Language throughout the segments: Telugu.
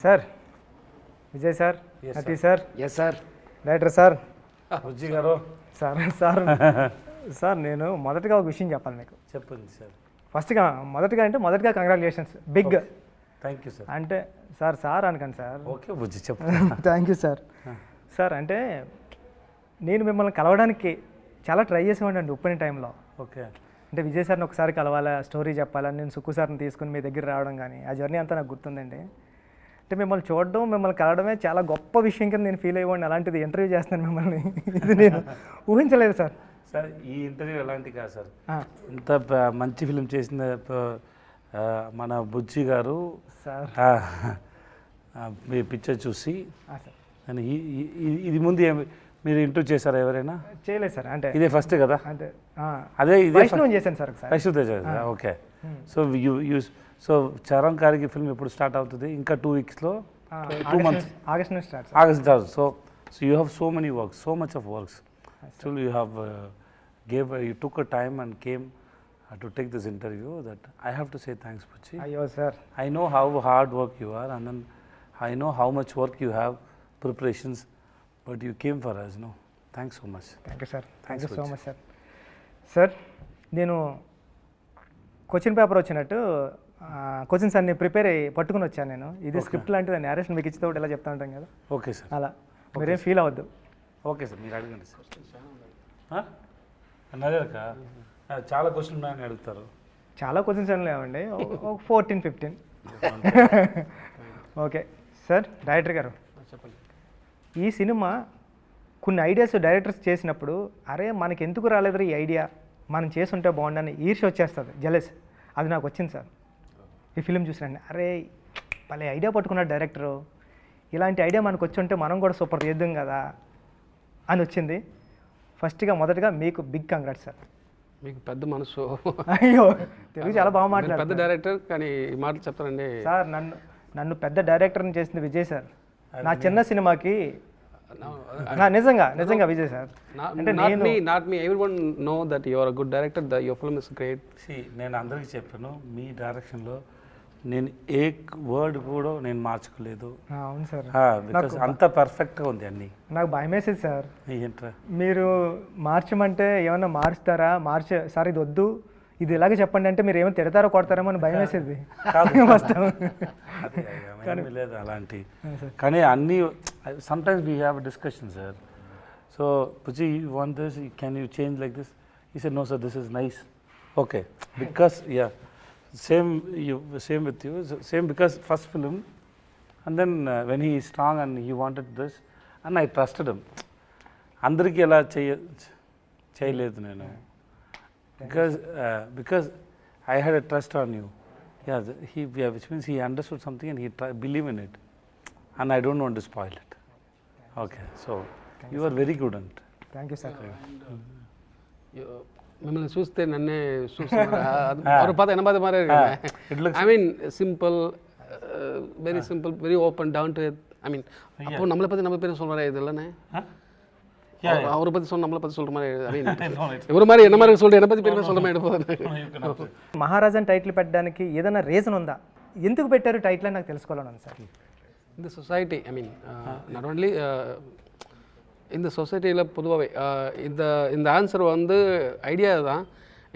సార్ విజయ్ సార్ అతి sir yes sir director sir Bujji గారు సార్ సార్ సార్ నేను మొదటగా ఒక విషయం చెప్పాలి మీకు. చెప్పండి సార్. మొదటగా congratulations big. Thank you sir. అంటే సార్ అనకండి సార్. ఓకే బుజ్జి చెప్పండి. Thank you sir. సార్ అంటే నేను మిమ్మల్ని కలవడానికి చాలా ట్రై చేసేవాడిని ఓపెనింగ్ టైంలో. ఓకే. అంటే విజయ్ సార్ని ఒకసారి కలవాలా, స్టోరీ చెప్పాలని నేను సుక్కు సార్ని తీసుకుని మీ దగ్గర రావడం కానీ ఆ జర్నీ అంతా నాకు గుర్తుందండి. అంటే మిమ్మల్ని చూడడం, మిమ్మల్ని కలవడమే చాలా గొప్ప విషయం కింద నేను ఫీల్ అయ్యేవాడిని. అలాంటిది ఇంటర్వ్యూ చేస్తున్నాను మిమ్మల్ని, ఇది నేను ఊహించలేదు సార్. సార్ ఈ ఇంటర్వ్యూ ఎలాంటి కాదు సార్. ఇంత మంచి ఫిలిం చేసిన మన బుజ్జి గారు సార్ మీ పిక్చర్ చూసి అని ఇది ముందు మీరు ఇంటర్వ్యూ చేశారా ఎవరైనా? చేయలేదు సార్. అంటే ఇదే ఫస్ట్ కదా? అంటే అదే ఇదే చేశాను sir. Vaishnav Tej. Okay. So Charan గారికి ఫిల్మ్ ఎప్పుడు స్టార్ట్ అవుతుంది? ఇంకా 2 వీక్స్లో, 2 months, ఆగస్ట్ నుంచి start. So you have so many works, so much of works. Actually you have you took a time and came to take this interview. That I have to say thanks, Puchi. Ayyo sir, I know how hard work you are, and then I know how much work you have, preparations, but you came for us, no? Thanks so much. Thank you sir. Thank you so much sir. Sir, నేను క్వశ్చన్ పేపర్ వచ్చినట్టు క్వశ్చన్స్ అన్ని ప్రిపేర్ అయ్యి పట్టుకుని వచ్చాను నేను. ఇది స్క్రిప్ట్ లాంటిది, నేరేషన్ మీకు ఇచ్చితే ఇలా చెప్తా ఉంటాం కదా. Okay sir. అలా మీరేం ఫీల్ అవ్వద్దు. ఓకే సార్, మీరు అడగండి సార్. అడగక చాలా క్వశ్చన్ ఉన్నాయని అడుగుతారు. చాలా క్వశ్చన్స్ ఏం లేవండి, 14-15. Okay sir. డైరెక్టర్ గారు చెప్పండి. ఈ సినిమా కొన్ని ఐడియాస్ డైరెక్టర్స్ చేసినప్పుడు అరే మనకి ఎందుకు రాలేదు ఈ ఐడియా, మనం చేసుంటే బాగుండని ఈర్ష్య వచ్చేస్తుంది, జెలస్. అది నాకు వచ్చింది సార్ ఈ ఫిలిం చూసినండి. అరే భలే ఐడియా పట్టుకున్నాడు డైరెక్టరు, ఇలాంటి ఐడియా మనకు వచ్చి ఉంటే మనం కూడా సూపర్ చేద్దాం కదా అని వచ్చింది. మొదటగా మీకు బిగ్ కంగ్రాట్స్ సార్. మీకు పెద్ద మనసు. అయ్యో తెలుగు చాలా బాగా మాట్లాడారు. పెద్ద డైరెక్టర్ కానీ ఈ మాటలు చెప్తారండి సార్. నన్ను పెద్ద డైరెక్టర్ని చేసింది విజయ్ సార్. నా చిన్న సినిమాకి నిజంగా విజయ్ సార్. అంటే not me everyone know that you are a good director, the your film is great. నేను అందరికీ చెప్పాను, మీ డైరెక్షన్లో నేను ఏ వర్డ్ కూడా నేను మార్చుకోలేదు. అవును సార్, బికాస్ అంత పర్ఫెక్ట్గా ఉంది అన్నీ. నాకు భయం వేసేది సార్, ఏంట్రా మీరు మార్చమంటే ఏమన్నా మారుస్తారా, సార్ ఇది వద్దు, ఇది ఇలాగే చెప్పండి అంటే మీరు ఏమైనా తిడతారో కొడతారేమో అని భయం వేసేది. లేదు అలాంటి. కానీ అన్నీ sometimes we have discussion sir. So Buchi you want this, can you change like this? He said no sir, this is nice. Okay, because same with you, same because first film, and then when he is strong and he wanted this and I trusted him. Andariki ela cheyaledu nenu, because I had a trust on you. Which means he understood something and he believed in it, and I don't want to spoil it. Okay, so you are very good at it. Thank you sir. మిమ్మల్ని చూస్తే నన్నే చూస్తున్నారు. పాత 80 మారే. I mean simple, very simple, very open, down to earth. I mean அப்போ நம்மளை பற்றி நம்ம பேரும் சொல்கிற இது இல்லைண்ணே, அவரை பற்றி நம்மளை பற்றி சொல்கிற மாதிரி. ஐ மீன் ఎవరి மாதிரி என்ன மாதிரி சொல்கிற என்னை பற்றி பேருமே சொல்கிற மாதிரி எடுப்போம். మహారాజన్ టైటిల్ పెట్టడానికి ఏదైనా రీజన్ ఉందా? ఎందుకు పెట్టారు టైటిల్ అని నాకు తెలుసుకోవాలని సార్. இந்த society, I mean not only இந்த சொசைட்டியில் பொதுவாகவே இந்த ஆன்சர் வந்து ஐடியா தான்.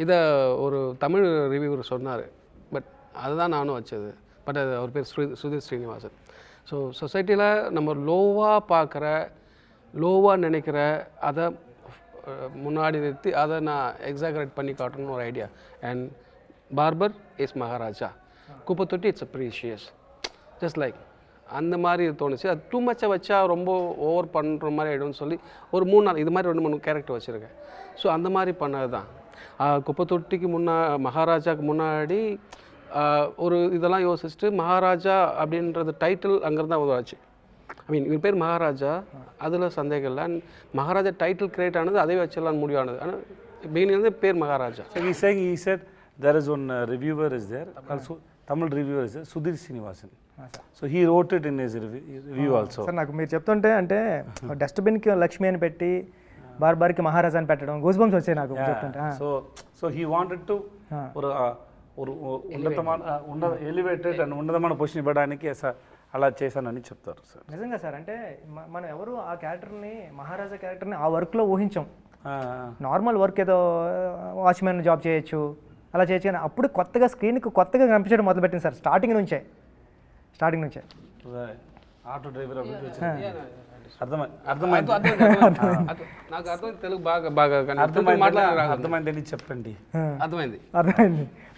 இதை ஒரு தமிழ் ரிவ்யூவர் சொன்னார், பட் அதுதான் நானும் வச்சது. பட் அது அவர் பேர் சுதீர் ஸ்ரீனிவாசன். ஸோ சொசைட்டியில் நம்ம லோவாக பார்க்குற, லோவாக நினைக்கிற அதை முன்னாடி நிறுத்தி அதை நான் எக்ஸாகரேட் பண்ணி காட்டணும்னு ஒரு idea. And barber is Maharaja, குப்பை தொட்டி it's a precious, just like அந்த மாதிரி தோணுச்சு. அது டூ மச்சாக வச்சா ரொம்ப ஓவர் பண்ணுற மாதிரி ஆகிடும்னு சொல்லி ஒரு 3-4 இது மாதிரி 2-3 கேரக்டர் வச்சுருக்கேன். ஸோ அந்த மாதிரி பண்ணது தான். குப்பை தொட்டிக்கு மகாராஜாவுக்கு முன்னாடி ஒரு இதெல்லாம் யோசிச்சுட்டு மகாராஜா அப்படின்றது டைட்டில் அங்கேருந்து தான் உருவாச்சு. ஐ மீன் இவர் பேர் மகாராஜா, அதில் சந்தேகம் இல்லை. அண்ட் மகாராஜா டைட்டில் கிரியேட் ஆனது அதே வச்சிடலான்னு முடிவானது. ஆனால் பிகினிங் பேர் Maharaja. He said there is one reviewer is there, also Tamil reviewer is there, Sudhir Srinivasan. So he wrote it in his review also. Sir నాకు మీరు చెప్తుంటే అంటే డస్ట్బిన్కి లక్ష్మి అని పెట్టి బార్బార్కి మహారాజా అని పెట్టడం గూస్ బంప్స్ వచ్చాయి నాకు చెప్తుంటే. సో he wanted to ஒரு ఉన్నతమైన ఎలివేటెడ్ అండ్ ఉన్నతమైన పొజిషన్ ఇవ్వడానికి అలా చేశానని చెప్తారు సార్. నిజంగా సార్, అంటే మనం ఎవరు ఆ క్యారెక్టర్ని, మహారాజా క్యారెక్టర్ని ఆ వర్క్లో ఊహించాం. నార్మల్ వర్క్ ఏదో వాచ్మెన్ జాబ్ చేయొచ్చు, అలా చేయొచ్చు, కానీ అప్పుడు కొత్తగా స్క్రీన్కి కొత్తగా కనిపించడం మొదలుపెట్టింది సార్. స్టార్టింగ్ నుంచే ఆటో డ్రైవర్ నాకు అర్థమైంది, తెలుగు బాగా అర్థమైందని చెప్పండి. అర్థమైంది.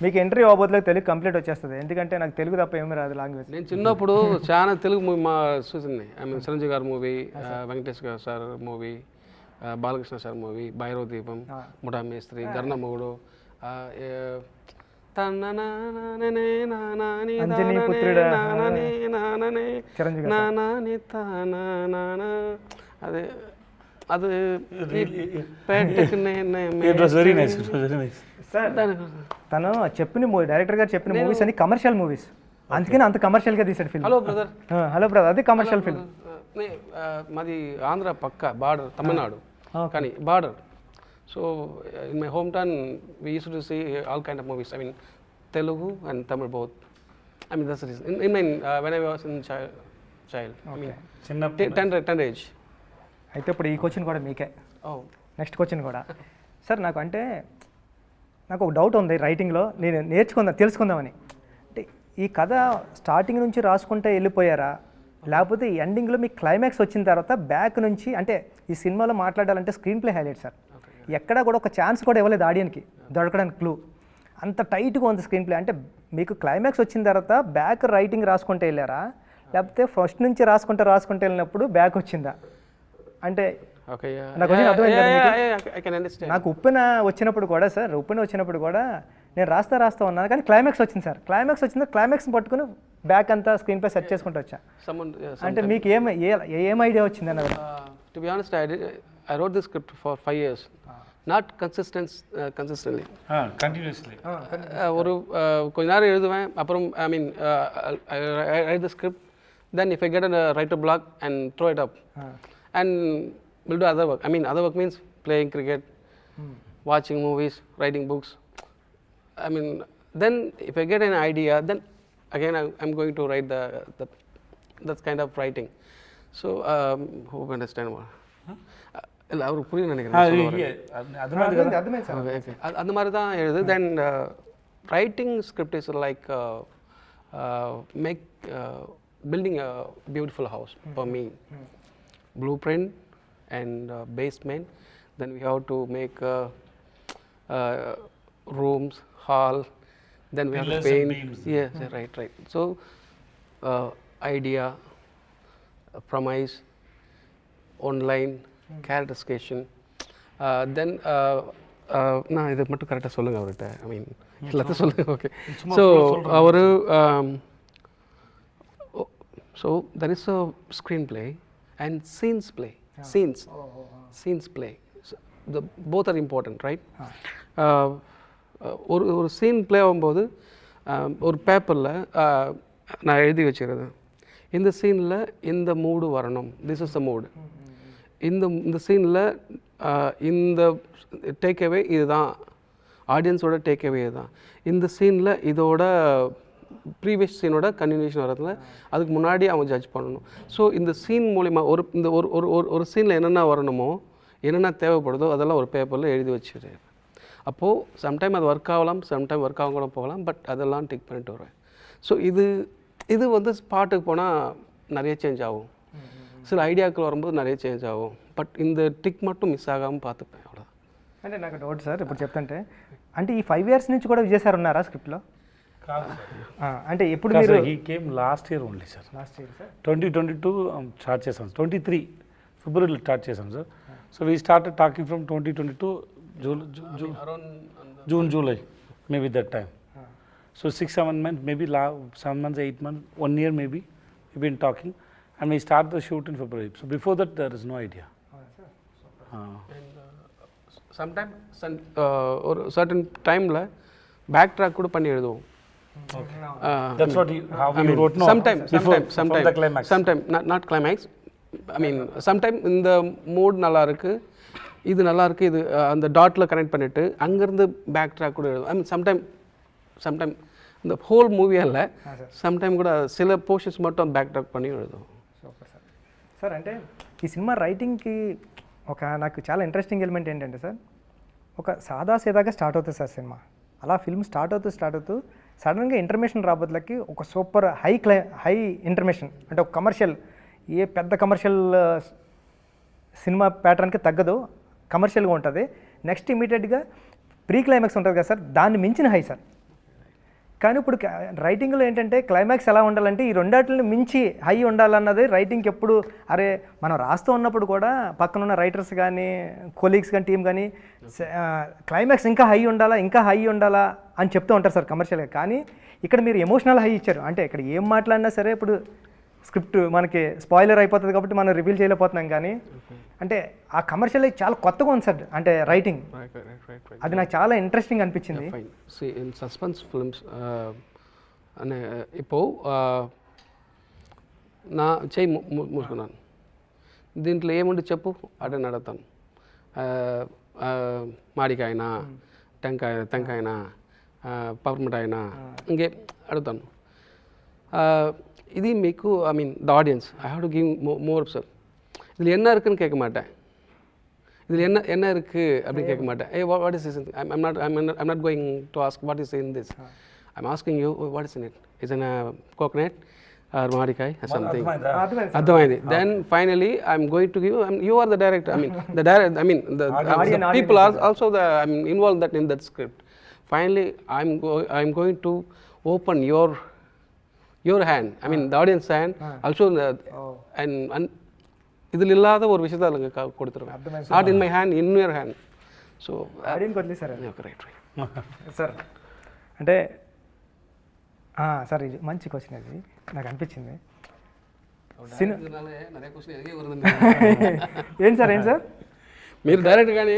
మీకు ఎంట్రీ అవ్వబోతులకు తెలుగు కంప్లీట్ వచ్చేస్తుంది, ఎందుకంటే నాకు తెలుగు తప్ప ఏమీ రాదు లాంగ్వేజ్. నేను చిన్నప్పుడు చాలా తెలుగు మూవీ మా చూసింది. ఐ మీన్ చిరంజీవి గారి మూవీ, వెంకటేష్ గారు sir movie, Balakrishna sir movie, Bhairava దీపం, ముఠా మేస్త్రి, గర్ణమొగుడు, అదే అది తను చెప్పిన మూవీ, డైరెక్టర్ గారు చెప్పిన మూవీస్ అన్ని కమర్షియల్ మూవీస్, అందుకని అంత కమర్షియల్గా తీసాడు film. Hello brother, hello brother, అది కమర్షియల్ ఫిల్మ్. మాది ఆంధ్ర పక్క బార్డర్, తమిళనాడు కానీ border. So in my home town we use to see all kind of movies. I mean Telugu and Tamil both. I mean that's the reason. When I was in child. I mean 10 age. అయితే ఇప్పుడు ఈ క్వశ్చన్ కూడా మీకే. నెక్స్ట్ క్వశ్చన్ కూడా సార్, నాకు ఒక డౌట్ ఉంది రైటింగ్లో, నేను తెలుసుకుందామని. అంటే ఈ కథ స్టార్టింగ్ నుంచి రాసుకుంటే వెళ్ళిపోయారా, లేకపోతే ఈ ఎండింగ్లో మీ క్లైమాక్స్ వచ్చిన తర్వాత బ్యాక్ నుంచి, అంటే ఈ సినిమాలో మాట్లాడాలంటే స్క్రీన్ ప్లే హైలైట్ సార్, ఎక్కడా కూడా ఒక ఛాన్స్ కూడా ఇవ్వలేదు ఆడియన్కి దొరకడానికి క్లూ, అంత టైట్గా ఉంది స్క్రీన్ ప్లే. అంటే మీకు క్లైమాక్స్ వచ్చిన తర్వాత బ్యాక్ రైటింగ్ రాసుకుంటే వెళ్ళారా, లేకపోతే ఫస్ట్ నుంచి రాసుకుంటే వెళ్ళినప్పుడు బ్యాక్ వచ్చిందా? అంటే నాకు ఉప్పెన వచ్చినప్పుడు కూడా సార్, నేను రాస్తా ఉన్నాను, కానీ క్లైమాక్స్ వచ్చింది సార్. క్లైమాక్స్ని పట్టుకుని బ్యాక్ అంతా స్క్రీన్ ప్లే సెట్ చేసుకుంటూ వచ్చా. అంటే మీకు ఏం ఐడియా వచ్చింది అన్నది? To be honest, I wrote this script for 5 years. Not consistently. Continuously. ஒரு கொஞ்ச நேரம் எழுதுவேன், அப்புறம் I mean I write the script, then if I get a writer block and throw it up and will do other work. I mean other work means playing cricket, watching movies, writing books. I mean then if I get an idea, then again I'm going to write that kind of writing. So hope you understand what. இல்லை அவருக்கு புரியும் நினைக்கிறேன். அந்த மாதிரி தான் எழுது. Then writing script is like make building a beautiful house for me. Blueprint and basement, then we have to make rooms, hall, then we have to paint. Yes, right. So idea, premise, online, characterization, then நான் இதை மட்டும் கரெக்டாக சொல்லுங்கள் அவர்கிட்ட. ஐ மீன் எல்லாத்தையும் சொல்லுங்கள். ஓகே. ஸோ அவர் so there is a screenplay and scenes play. Scenes play both are important, right? ஒரு சீன் பிளே ஆகும்போது ஒரு பேப்பரில் நான் எழுதி வச்சுக்கிறது, இந்த சீனில் இந்த மூடு வரணும், திஸ் இஸ் த மூடு. இந்த சீனில் இந்த டேக்அவே இதுதான், ஆடியன்ஸோட டேக்அவே இதுதான். இந்த சீனில் இதோட ப்ரீவியஸ் சீனோட கன்டினியூஷன் வரதுல அதுக்கு முன்னாடி அவங்க ஜட்ஜ் பண்ணணும். ஸோ இந்த சீன் மூலிமா ஒரு சீனில் என்னென்ன வரணுமோ, என்னென்ன தேவைப்படுதோ அதெல்லாம் ஒரு பேப்பரில் எழுதி வச்சுரு. அப்போது சம்டைம் அது ஒர்க் ஆகலாம், சம்டைம் ஒர்க் ஆகும் கூட போகலாம், பட் அதெல்லாம் டிக் பண்ணிட்டு வருவேன். ஸோ இது வந்து ஸ்பாட்டுக்கு போனால் நிறைய சேஞ்ச் ஆகும், சில ఐడియాக்கள் வரும்போது நிறைய చేంజ్ ఆகும், బట్ இந்த టిక్ మట్టు మిస్ ఆగాము పాతపై అవ్వడా. అంటే నాకు డౌట్ సార్, ఇప్పుడు చెప్తుంటే అంటే ఈ 5 years నుంచి కూడా విజయ్ సార్ ఉన్నారా స్క్రిప్ట్లో? అంటే ఎప్పుడు మీరు? He came last year only sir. 2022 start చేసాం, 23 ఫిబ్రవరిలో స్టార్ట్ చేసాం sir. So we started talking from 2022 June July maybe that time. So 6-7 months, maybe 7 months, 8 months, 1 year maybe we've been talking. And we start the shoot in February. So before that, there is no idea. Sometimes ஒரு certain timeல back track கூட பண்ணி எழுதுவோம். That's what how you wrote. No, sometime the climax. Sometime not climax. I mean sometime இந்த மூட் நல்லா இருக்கு, இது நல்லா இருக்கு, இது அந்த டாட்ல கனெக்ட் பண்ணிட்டு அங்க இருந்து பேக் ட்ராக் கூட எழுதுவோம். I mean sometime இந்த ஹோல் மூவியால் சம்டைம் கூட சில போர்ஷன்ஸ் மட்டும் பேக் ட்ராக் பண்ணி எழுதும். Super sir. సార్ అంటే ఈ సినిమా రైటింగ్కి నాకు చాలా ఇంట్రెస్టింగ్ ఎలిమెంట్ ఏంటంటే సార్, ఒక సాదాసీదాగా స్టార్ట్ అవుతుంది సార్ సినిమా. అలా ఫిల్మ్ స్టార్ట్ అవుతూ సడన్గా ఇంటర్మేషన్ రాబోతులకి ఒక సూపర్ హై ఇంటర్మేషన్, అంటే ఒక కమర్షియల్, ఏ పెద్ద కమర్షియల్ సినిమా ప్యాటర్న్కి తగ్గదు, కమర్షియల్గా ఉంటుంది. నెక్స్ట్ ఇమీడియట్గా ప్రీ క్లైమాక్స్ ఉంటుంది కదా సార్, దాన్ని మించిన హై సార్. కానీ ఇప్పుడు రైటింగ్లో ఏంటంటే క్లైమాక్స్ ఎలా ఉండాలంటే ఈ రెండాటిని మించి హై ఉండాలన్నది రైటింగ్కి ఎప్పుడు. అరే మనం రాస్తూ ఉన్నప్పుడు కూడా పక్కన ఉన్న రైటర్స్ కానీ కొలీగ్స్ కానీ టీం కానీ క్లైమాక్స్ ఇంకా హై ఉండాలా అని చెప్తూ ఉంటారు సార్ కమర్షియల్గా. కానీ ఇక్కడ మీరు ఎమోషనల్ హై ఇచ్చారు. అంటే ఇక్కడ ఏం మాట్లాడినా సరే ఇప్పుడు స్క్రిప్ట్ మనకి స్పాయిలర్ అయిపోతుంది కాబట్టి మనం రివీల్ చేయలేకపోతున్నాం. కానీ అంటే ఆ కమర్షియల్ చాలా కొత్తగా ఉంది సార్, అంటే రైటింగ్ అది నాకు చాలా ఇంట్రెస్టింగ్ అనిపించింది. ఇన్ సస్పెన్స్ ఫిల్మ్స్ అనే ఇప్పుడు నా చేయి మూసుకున్నాను, దీంట్లో ఏముండి చెప్పు అంటే అడుగుతాను. మాడికాయనా, టెంకాయనా, పవర్మిఠాయినా, ఇంకే అడుగుతాను. இது మీకు I mean the audience I have to give more sir. இதில் என்ன இருக்குன்னு கேட்க மாட்டேன், இதில் என்ன இருக்குது அப்படின்னு கேட்க மாட்டேன். Uh what is is I'm not going to ask what is in this. I'm asking you what is in it. Is in coconut or மாடிக்காய் ஆர் சம்திங். అర్థమైంది. Then finally I'm going to give, you are the director, I mean the people are also the I'm involved that in that script. Finally I'm going to open your hand, I mean the audience hand also, and இதில் இல்லாத ஒரு விஷயத்தை அதில் கொடுத்துருவேன். Not in my hand, in your hand. So audience వదిలే సార్. రైట్ సార్ అంటే సార్ ఇది మంచి క్వశ్చన్, అది నాకు అనిపించింది. ఏంటి సార్ మీరు డైరెక్ట్ కానీ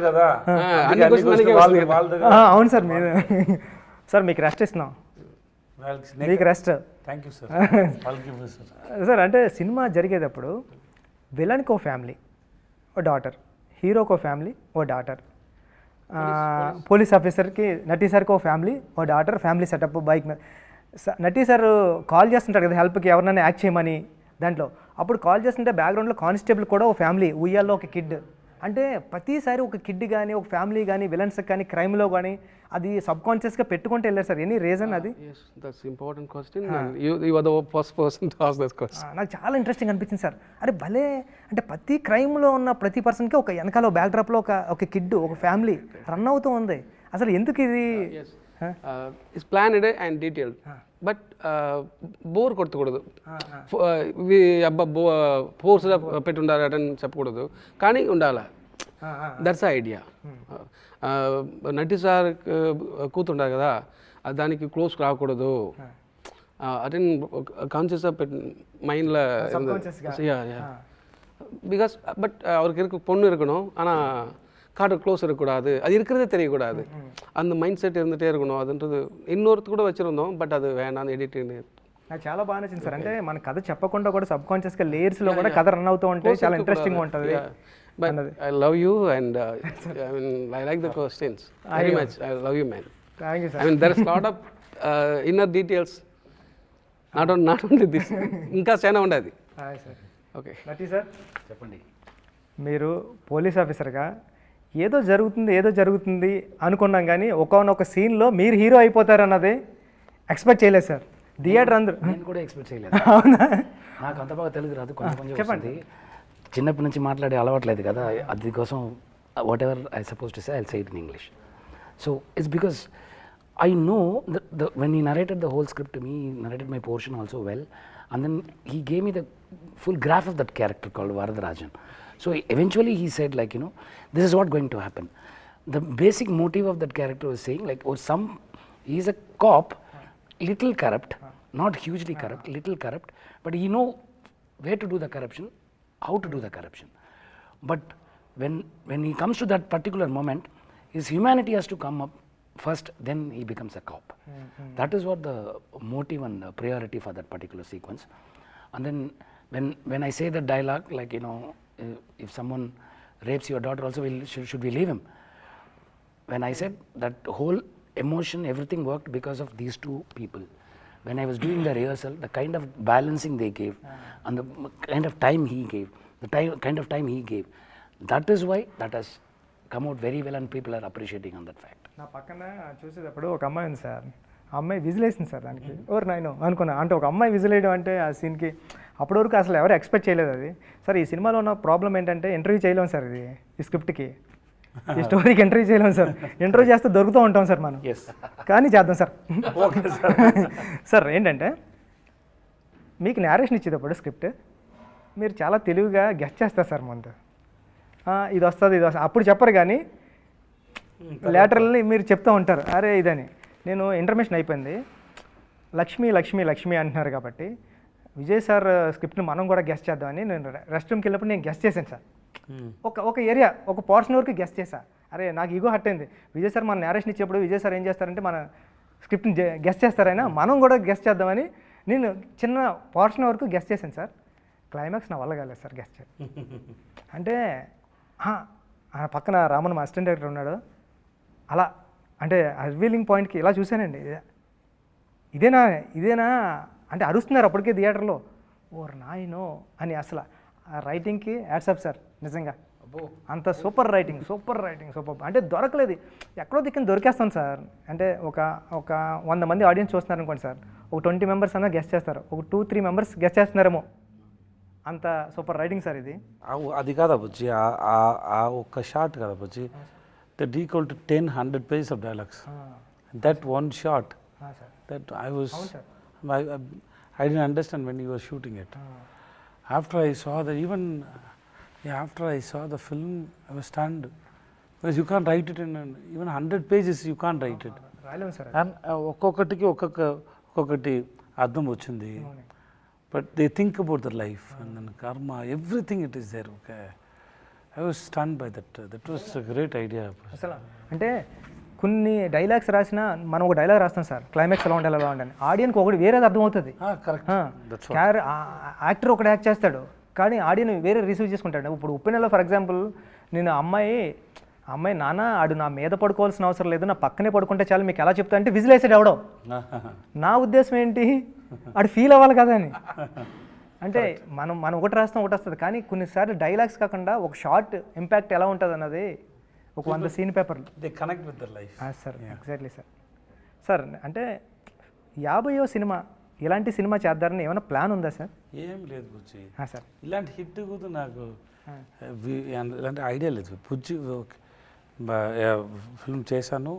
కదా. అవును సార్. మీరు సార్ మీకు రెస్ట్ ఇస్తున్నాం, మీకు rest. Thank you sir. Sir అంటే సినిమా జరిగేటప్పుడు విలన్కి ఓ ఫ్యామిలీ, ఓ డాటర్, హీరోకి ఓ ఫ్యామిలీ, ఓ డాటర్, పోలీస్ ఆఫీసర్కి నటీ సార్కి ఓ ఫ్యామిలీ, ఓ డాటర్, ఫ్యామిలీ సెటప్ బైక్ మీద. నటీ సార్ కాల్ చేస్తుంటారు కదా హెల్ప్కి, ఎవరినైనా యాక్ట్ చేయమని. దాంట్లో అప్పుడు కాల్ చేస్తుంటే బ్యాక్గ్రౌండ్లో కానిస్టేబుల్ కూడా ఓ ఫ్యామిలీ, ఉయ్యాల్లో ఒక కిడ్. అంటే ప్రతిసారి ఒక కిడ్ కానీ ఒక ఫ్యామిలీ కానీ విలన్స్ కానీ క్రైమ్లో కానీ అది సబ్ కాన్షియస్గా పెట్టుకుంటూ వెళ్ళారు సార్. ఎనీ రీజన్ అది? That's important question. You are the first person to ask this question. నాకు చాలా ఇంట్రెస్టింగ్ అనిపించింది సార్. అరే భలే, అంటే ప్రతి క్రైమ్లో ఉన్న ప్రతి పర్సన్కి ఒక వెనకాల బ్యాక్ డ్రాప్లో ఒక కిడ్, ఒక ఫ్యామిలీ రన్ అవుతూ ఉంది. అసలు ఎందుకు ఇది? It's planned and detailed, but bore కొట్టకూడదు. అబ్బా ఫోర్స్గా పెట్టుండాలని చెప్పకూడదు, కానీ ఉండాలి. That's idea. నటి సార్ కూతుంటారు కదా, దానికి క్లోజ్ రాకూడదు. అదే కాన్షియస్గా మైండ్లో பிகாஸ் பட் அவருக்கு இருக்க பொண்ணு இருக்கணும், ஆனால் கார்டு க்ளோஸ் இருக்கக்கூடாது, அது இருக்கிறதே தெரியக்கூடாது. அந்த மைண்ட் செட் இருந்துகிட்டே இருக்கணும். அதுன்றது இன்னொருத்து கூட వச்சிருந்தோம், బట్ అది వేణాను ఎడిటింగ్. నాకు చాలా బాగా నచ్చింది సార్. అంటే మన కథ చెప్పకుండా కూడా సబ్ కాన్షియస్గా లేయర్స్లో కూడా కథ రన్ అవుతూ ఉంటే చాలా ఇంట్రెస్టింగ్ ఉంటుంది. But I love you and I mean I like the questions very much. I love you, man. Thank you sir. I mean there is a lot of inner details, not only this. ఇంకా చాలా ఉండదు. Hi sir. ఓకే నటి సార్ చెప్పండి. మీరు పోలీస్ ఆఫీసర్గా ఏదో జరుగుతుంది అనుకున్నాం, కానీ ఒక్కొక్క సీన్లో మీరు హీరో అయిపోతారన్నది ఎక్స్పెక్ట్ చేయలేదు సార్. థియేటర్ అందరూ. నేను కూడా ఎక్స్పెక్ట్ చేయలేదు. అవునా? నాకు అంత బాగా తెలుగు రాదు, కొంచెం చెప్పండి. చిన్నప్పటి నుంచి మాట్లాడే అలవాట్లేదు కదా, అది కోసం what ever I suppose to say I say it in English. So it's because I know when he narrated the whole script to me, he narrated my portion also well, and then he gave me the full graph of that character called Varadarajan. So eventually he said, like, you know, this is what going to happen. The basic motive of that character was saying, like, oh, he is a cop, little corrupt, not hugely corrupt, little corrupt, but he know where to do the corruption, how to do the corruption. But when he comes to that particular moment, his humanity has to come up first, then he becomes a cop. That is what the motive and the priority for that particular sequence. And then when I say that dialogue, like, you know, if someone rapes your daughter also, should we leave him? When I said that whole emotion, everything worked because of these two people. When I was doing the rehearsal, the kind of balancing they gave and the kind of time he gave, kind of time he gave, that is why that has come out very well and people are appreciating on that fact. నా పక్కన చూసేటప్పుడు ఒక అమ్మాయి ఉంది సార్, ఆ అమ్మాయి విజిలేసింది సార్ దానికి. ఓర్ నాయనో అనుకున్నా, అంటే ఒక అమ్మాయి విజిలేయడం అంటే ఆ సీన్కి అప్పటి వరకు అసలు ఎవరు ఎక్స్పెక్ట్ చేయలేదు అది. సార్ ఈ సినిమాలో ఉన్న ప్రాబ్లం ఏంటంటే ఇంటర్వ్యూ చేయలేము సార్, ఇది ఈ స్క్రిప్ట్కి ఈ స్టోరీకి ఇంటర్వ్యూ చేయలేము సార్. ఇంటర్వ్యూ చేస్తే దొరుకుతూ ఉంటాం సార్ మనం, కానీ చేద్దాం సార్. సార్ ఏంటంటే మీకు నేరేషన్ ఇచ్చేటప్పుడు స్క్రిప్ట్ మీరు చాలా తెలివిగా గెస్ట్ చేస్తారు సార్ ముందు, ఇది వస్తుంది ఇది వస్తుంది అప్పుడు చెప్పరు, కానీ లేటరల్ని మీరు చెప్తూ ఉంటారు అరే ఇదని. నేను ఇంటర్మేషన్ అయిపోయింది, లక్ష్మి లక్ష్మి లక్ష్మి అంటున్నారు కాబట్టి విజయ్ సార్ స్క్రిప్ట్ని మనం కూడా గెస్ట్ చేద్దామని నేను రెస్ట్ రూమ్కి వెళ్ళినప్పుడు నేను గెస్ట్ చేశాను సార్. ఒక ఏరియా ఒక పోర్షన్ వరకు గెస్ట్ చేశా. అరే నాకు ఈగో హర్ట్ అయింది, విజయ్ సార్ మన నేరేషన్ ఇచ్చేప్పుడు విజయ్ సార్ ఏం చేస్తారంటే మన స్క్రిప్ట్ని గెస్ట్ చేస్తారైనా మనం కూడా గెస్ట్ చేద్దామని నేను చిన్న పోర్షన్ వరకు గెస్ట్ చేశాను సార్. క్లైమాక్స్ నా వల్ల కాలేదు సార్ గెస్ట్ చేయడం. అంటే పక్కన రామన్ మా అసిస్టెంట్ డైరెక్టర్ ఉన్నాడు, అలా అంటే రివీలింగ్ పాయింట్కి ఇలా చూశానండి, ఇదేనా ఇదేనా అంటే అరుస్తున్నారు అప్పటికే థియేటర్లో. ఓర్ నాయనో అని. అసలు ఆ రైటింగ్కి యాడ్సప్ సార్, నిజంగా అంత సూపర్ రైటింగ్ సూపర్ అంటే దొరకలేదు, ఎక్కడో దిక్కుని దొరికేస్తాం సార్. అంటే ఒక 100 మంది ఆడియన్స్ చూస్తున్నారు అనుకోండి సార్, ఒక 20 మెంబర్స్ అన్నా గెస్ట్ చేస్తారు, ఒక 2-3 మెంబర్స్ గెస్ట్ చేస్తున్నారేమో, అంత సూపర్ రైటింగ్ సార్ ఇది. అది కాదా బుజ్జి, ఆ ఒక్క షాట్ కదా Bujji, that equal to 10-100 pages of dialogues. That one shot, that I didn't understand when you were shooting it. After I saw the after I saw the film, I was stunned, because you can't write it in even 100 pages. You can't write it. రాయలేము సార్. And ఒక్కొక్కటికి ఒక్కొక్కటి అర్థం వచ్చింది. But they think about their life and then karma, everything it is there. Okay, I was stunned by that. That was a great idea. అసలు అంటే కొన్ని డైలాగ్స్ రాసినా మనం ఒక డైలాగ్ రాస్తాం సార్, క్లైమాక్స్ ఎలా ఉండాలి ఎలా ఉండాలి, ఆడియన్కి ఒకటి వేరేది అర్థమవుతుంది. యాక్టర్ ఒకటి యాక్ట్ చేస్తాడు కానీ ఆడియన్ వేరే రిసీవ్ చేసుకుంటాడు. ఇప్పుడు ఉప్పెనలో ఫర్ ఎగ్జాంపుల్ నేను అమ్మాయి నాన్న ఆడు నా మీద పడుకోవాల్సిన అవసరం లేదు, నా పక్కనే పడుకుంటే చాలు మీకు ఎలా చెప్తా అంటే విజిల్ వేసాడు ఎవడో. నా ఉద్దేశం ఏంటి, ఆడు ఫీల్ అవ్వాలి కదా అని. అంటే మనం ఒకటి రాస్తాం ఒకటి వస్తుంది, కానీ కొన్నిసార్లు డైలాగ్స్ కాకుండా ఒక షార్ట్ ఇంపాక్ట్ ఎలా ఉంటుంది అన్నది ఒక 100 సీన్ పేపర్లు they connect with their life. Sir exactly sir. Sir అంటే 50వ సినిమా ఇలాంటి సినిమా చేద్దారని ఏమైనా ప్లాన్ ఉందా సార్? ఏం లేదు బుజ్జి సార్, ఇలాంటి హిట్ కూడా నాకు ఇలాంటి ఐడియా లేదు. బుజ్జి ఫిల్మ్ చేశాను,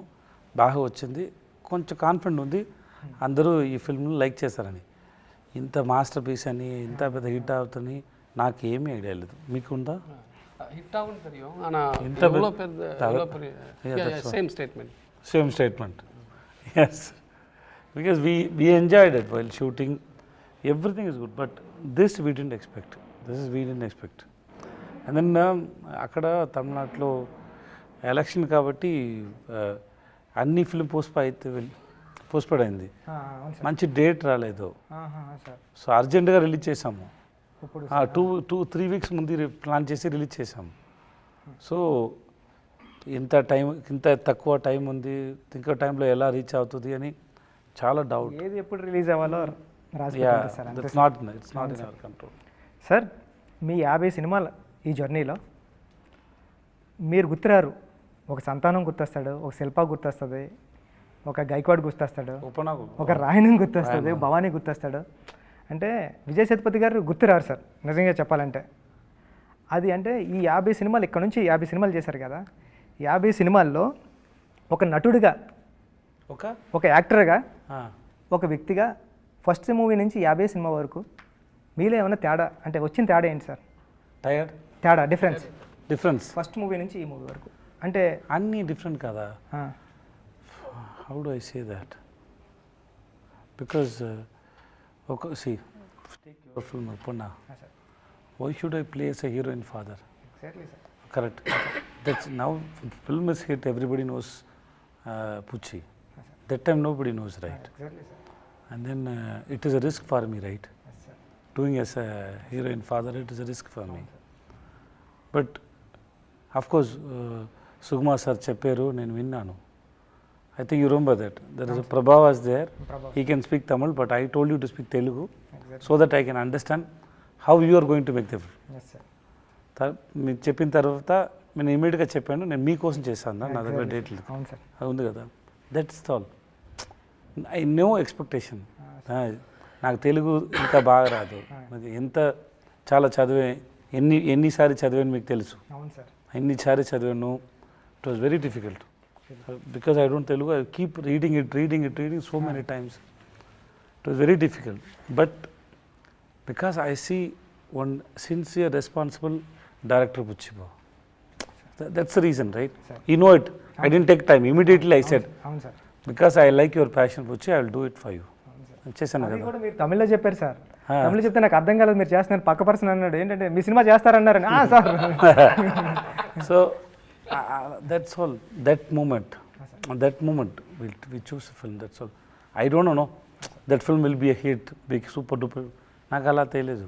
బాగా వచ్చింది, కొంచెం కాన్ఫిడెంట్ ఉంది అందరూ ఈ ఫిల్మ్ని లైక్ చేశారని. ఇంత మాస్టర్ పీస్ అని ఇంత పెద్ద హిట్ అవుతుంది నాకు ఏమీ ఐడియా లేదు. మీకుందా? హిట్ ఆగుంది தெரியும் ஆனா இவ்வளவு பெரிய same statement. yes, because we enjoyed it while shooting, everything is good, but this we didn't expect. And then అక్కడ తమిళనాడులో ఎలక్షన్ కాబట్టి అన్ని ఫిల్మ్ పోస్ట్పోడ్ అయింది, మంచి డేట్ రాలేదు. సో అర్జెంటుగా రిలీజ్ చేసాము, 2-3 weeks ముందు ప్లాన్ చేసి రిలీజ్ చేసాము. సో ఇంత తక్కువ టైం ఉంది, ఇంకో టైంలో ఎలా రీచ్ అవుతుంది అని చాలా డౌట్. ఏది ఎప్పుడు రిలీజ్ అవ్వాలో it's not in our control. Sir మీ 50 సినిమాలు ఈ జర్నీలో మీరు గుర్తురారు, ఒక సంతానం గుర్తొస్తాడు, ఒక శిల్ప గుర్తొస్తుంది, ఒక గైక్వాడ్ గుర్తొస్తాడు, ఒక రాయణం గుర్తొస్తుంది, భవానీ గుర్తొస్తాడు. అంటే విజయ్ సేతుపతి గారు గుర్తురారు సార్ నిజంగా చెప్పాలంటే. అది అంటే ఈ 50 సినిమాలు ఇక్కడ నుంచి 50 సినిమాలు చేశారు కదా, 50 సినిమాల్లో ఒక నటుడిగా, ఒక యాక్టర్గా, ఒక వ్యక్తిగా ఫస్ట్ మూవీ నుంచి 50 సినిమా వరకు మీలో ఏమైనా తేడా అంటే వచ్చిన తేడా ఏంటి సార్? తేడా డిఫరెన్స్ ఫస్ట్ మూవీ నుంచి ఈ మూవీ వరకు అంటే అన్నీ డిఫరెంట్ కదా. How do I say that, because see, take your film Uppuna. Why should I play as a heroine father? Exactly, sir. Correct. That's now film is hit, everybody knows Pucci. That time nobody knows, right? Exactly, sir. And then it is a risk for me, right? Yes, sir. Doing as a heroine father, it is a risk for me. But of course, Sugma sir చెప్పారు, నేను విన్నాను. I think you remember that. There is a Prabha was there. He can speak Tamil, but I told you to speak Telugu so that I can understand how you are going to make the film. Yes sir మీరు చెప్పిన తర్వాత నేను ఇమీడియట్గా చెప్పాను, నేను మీకోసం చేశాను, నా దగ్గర డేట్ లేదు, అవును సార్ అది ఉంది కదా. That's all. I know expectation. నాకు తెలుగు ఇంకా బాగా రాదు, నాకు ఎంత చాలా చదివే ఎన్నిసారి చదివాను మీకు తెలుసు, అవును సార్ ఎన్నిసారి చదివాను. It was very difficult because I don't Telugu. I keep reading so many times. It was very difficult. But because I see one sincere, responsible director, Puchiba. That's the reason, right? Sir. You know it. I didn't take time. Immediately I said, అవును sir because I like your passion, Puchi, I will do it for you. చేశాను అది కదా. కూడా మీరు తమిళ్లో చెప్పారు సార్. తమిళ చెప్తే నాకు అర్థం కాలేదు, మీరు చేస్తున్నారు. పక్క పర్సన్ అన్నాడు ఏంటంటే మీ సినిమా చేస్తారన్నారని. Sir So that's all. That moment we choose a film. That's all. I don't know. That film will be a hit, big, super duper. నాకు అలా తెలియదు.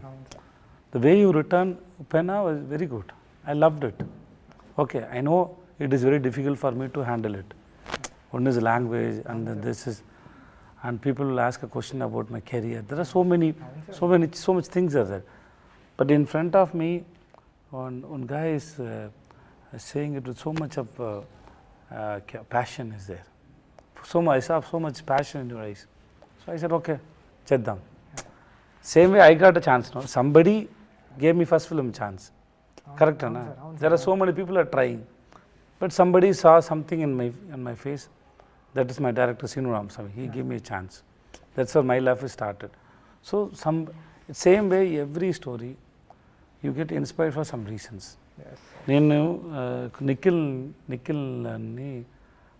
The way you return Upena was very good. I loved it. Okay, I know it is very difficult for me to handle it. One is language, and then this is, and people will ask a question about my career. There are so much things are there. But in front of me, one guy is saying it with so much of passion is there. I saw so much passion in your eyes. So I said, okay, cheddam. Same way I got a chance now. Somebody gave me first film chance. Correct, na? There are so many people are trying. But somebody saw something in my face. That is my director, Sinu Ramasamy. He gave me a chance. That's how my life started. So same way, every story, you get inspired for some reasons. నేను నిఖిల్ అని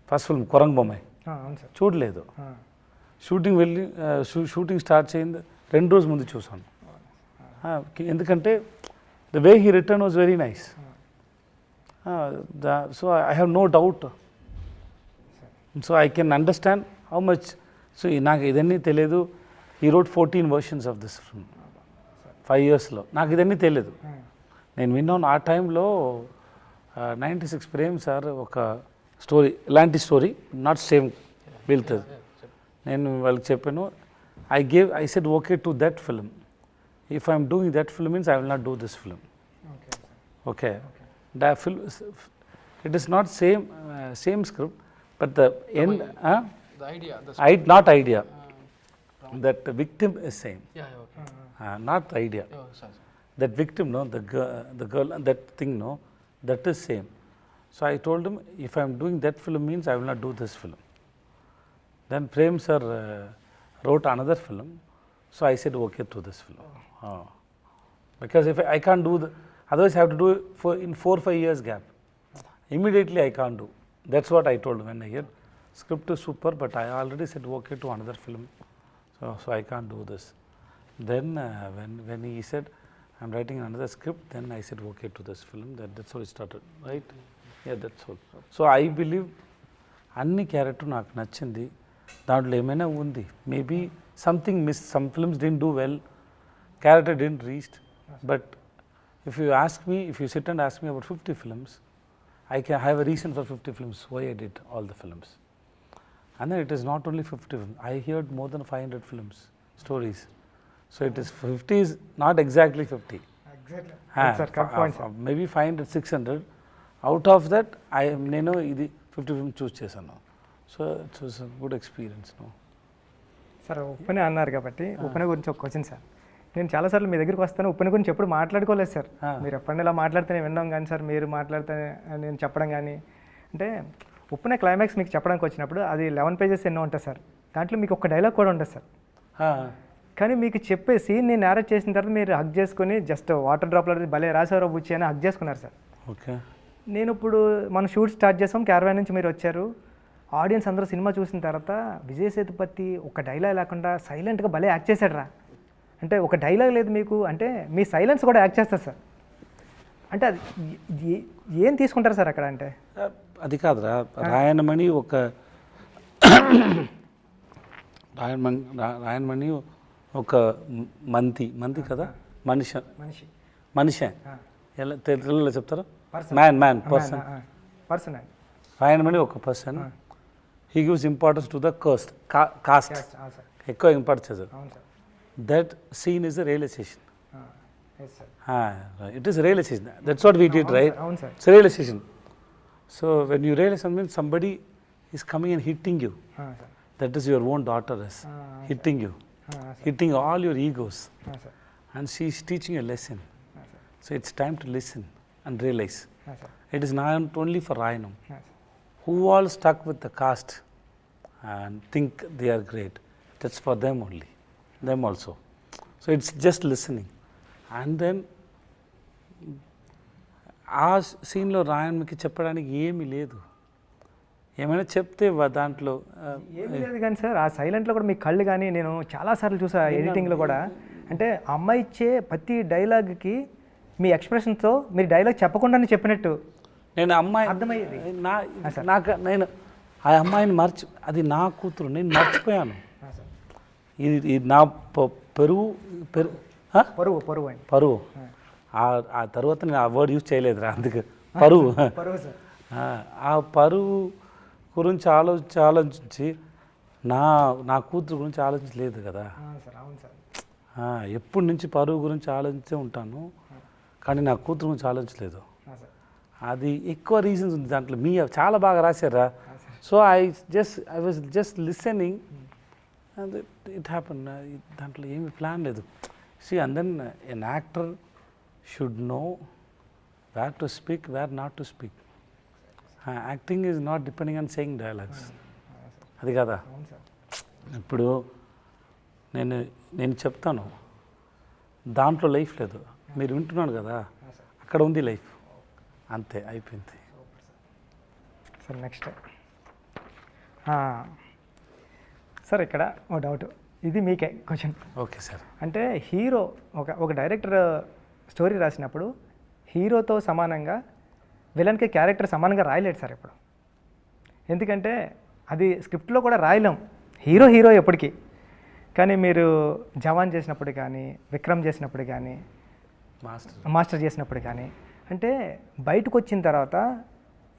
ఫస్ట్ ఫిల్మ్ కొరంగ్ బొమ్మాయి అవును సార్ చూడలేదు. షూటింగ్ స్టార్ట్ చేయింది 2 రోజుల ముందు చూసాను. ఎందుకంటే the way he return was very nice. So I have no doubt. So I can understand how much. So నాకు ఇదన్నీ తెలియదు. ఈ road 14 versions of this film 5 yearsలో. నాకు ఇదన్నీ తెలియదు. నేను విన్నాను ఆ టైంలో 96 ప్రేమ్ సార్ ఒక స్టోరీ, ఇలాంటి స్టోరీ నాట్ సేమ్ వెళ్తుంది. నేను వాళ్ళకి చెప్పాను, I said okay to that film. If I am doing that film means I will not do this film. Okay. That film, it is not same script, but the end, The idea. not idea. That the victim is same. Yeah, okay. Not the idea. Oh, sorry. That victim, no, the girl, that thing, no, that is same. So I told him, if I am doing that film means I will not do this film. Then Prem sir wrote another film, so I said okay to this film. Because if I can't do otherwise I have to do it in 4-5 years gap. Immediately I can't do. That's what I told him when I heard script is super, but I already said okay to another film, so I can't do this. Then when he said I'm writing another script, then I said okay to this film. That's how it started, right? Yeah, that's all. So I believe అన్ని క్యారెక్టర్ నాకు నచ్చింది. దాంట్లో ఏమైనా ఉంది, maybe something miss, some films didn't do well, character didn't reached. But if you sit and ask me about 50 films, I can have a reason for 50 films why I did all the films. And then it is not only 50 films. I heard more than 500 films, stories. So it is 50 is not exactly 50. Exactly sir correct point sir. Maybe 500, 600. Out of that, నేను ఇది 50 films చూస్ చేశాను. So it was a good experience. No? Sir Uppena అన్నారు కాబట్టి ఉప్పెన గురించి ఒక క్వశ్చన్ సార్. నేను చాలాసార్లు మీ దగ్గరికి వస్తాను, ఉప్పెన గురించి ఎప్పుడు మాట్లాడుకోలేదు సార్. మీరు ఎప్పుడైనా ఇలా మాట్లాడితేనే వినడం కానీ సార్, మీరు మాట్లాడితే నేను చెప్పడం కానీ. అంటే ఉప్పెన క్లైమాక్స్ మీకు చెప్పడానికి వచ్చినప్పుడు అది 11 pages ఎన్నో ఉంటుంది సార్. దాంట్లో మీకు ఒక డైలాగ్ కూడా ఉంటుంది సార్. కానీ మీకు చెప్పే సీన్ నేను నేరేట్ చేసిన తర్వాత మీరు హగ్ చేసుకుని జస్ట్ వాటర్ డ్రాప్లో భలే రాసారో బుచ్చి అని హగ్ చేసుకున్నారు సార్. ఓకే. నేను ఇప్పుడు మనం షూట్ స్టార్ట్ చేసాం, క్యారవాన్ నుంచి మీరు వచ్చారు. ఆడియన్స్ అందరూ సినిమా చూసిన తర్వాత విజయ్ సేతుపతి ఒక డైలాగ్ లేకుండా సైలెంట్గా భలే యాక్ట్ చేశాడు రా అంటే, ఒక డైలాగ్ లేదు మీకు అంటే మీ సైలెన్స్ కూడా యాక్ట్ చేస్తారు సార్. అంటే అది ఏం తీసుకుంటారు సార్ అక్కడ? అంటే అది కాదురా, రాయనమణి ఒక రాయనమణి ఒక మంది కదా, మనిషి ఎలా తెలుగులో చెప్తారు? Man person. రాయనమణి ఒక person, he gives importance to the caste. Caste. అవును సార్ ఎక్కువ ఇంపార్టెన్స్ చేశారు. అవును sir That scene is a realization. Yes sir It is a realization. That's what we did, right? అవును sir It's a realization. So when you realize something, somebody is coming and hitting you. Sir That is your own daughter is hitting you, hitting all your egos, sir and she is teaching a lesson. So it's time to listen and realize. Sir It is not only for Rayanam. Sir Who all stuck with the caste and think they are great. That's for them only, them also. So it's just listening. And then ఆ సీన్లో రాయన్కి చెప్పడానికి ఏమీ లేదు. ఏమైనా చెప్తే దాంట్లో ఏమీ లేదు కానీ సార్ ఆ సైలెంట్లో కూడా మీ కళ్ళు కానీ నేను చాలాసార్లు చూసా ఎడిటింగ్లో కూడా అంటే అమ్మాయి ఇచ్చే ప్రతి డైలాగ్కి మీ ఎక్స్ప్రెషన్తో మీరు డైలాగ్ చెప్పకుండానే చెప్పినట్టు నేను అమ్మాయి అర్థమయ్యేది. నేను ఆ అమ్మాయిని అది నా కూతురు, నేను మర్చిపోయాను. ఇది నా పరువు పరువు అండి పరువు. ఆ తర్వాత నేను ఆ వర్డ్ యూజ్ చేయలేదురా, అందుకే పరువు. పరువు సార్ ఆ పరువు గురించి ఆలోచించి నా కూతురు గురించి ఆలోచించలేదు కదా. సార్ అవును సార్ ఎప్పటి నుంచి పరువు గురించి ఆలోచించే ఉంటాను, కానీ నా కూతురు గురించి ఆలోచించలేదు. అది ఎక్కువ రీజన్స్ ఉంది దాంట్లో. మీ చాలా బాగా రాశారా. So I was just listening and it happen. దాంట్లో ఏమి ప్లాన్ లేదు. See and then an actor should know where to speak, where not to speak. Acting is not depending on saying dialogues. అది కదా. ఇప్పుడు నేను చెప్తాను, దాంట్లో లైఫ్ లేదు, మీరు వింటున్నాను కదా, అక్కడ ఉంది లైఫ్. అంతే, అయిపోయింది. సార్ నెక్స్ట్ సార్ ఇక్కడ ఓ డౌట్, ఇది మీకే క్వశ్చన్. Okay sir. అంటే హీరో ఒక డైరెక్టర్ స్టోరీ రాసినప్పుడు హీరోతో సమానంగా విలన్కి క్యారెక్టర్ సమానంగా రాయలేడు సార్ ఇప్పుడు. ఎందుకంటే అది స్క్రిప్ట్లో కూడా రాయలేం, హీరో ఎప్పటికీ. కానీ మీరు జవాన్ చేసినప్పుడు కానీ, విక్రమ్ చేసినప్పుడు కానీ, మాస్టర్ చేసినప్పుడు కానీ, అంటే బయటకు వచ్చిన తర్వాత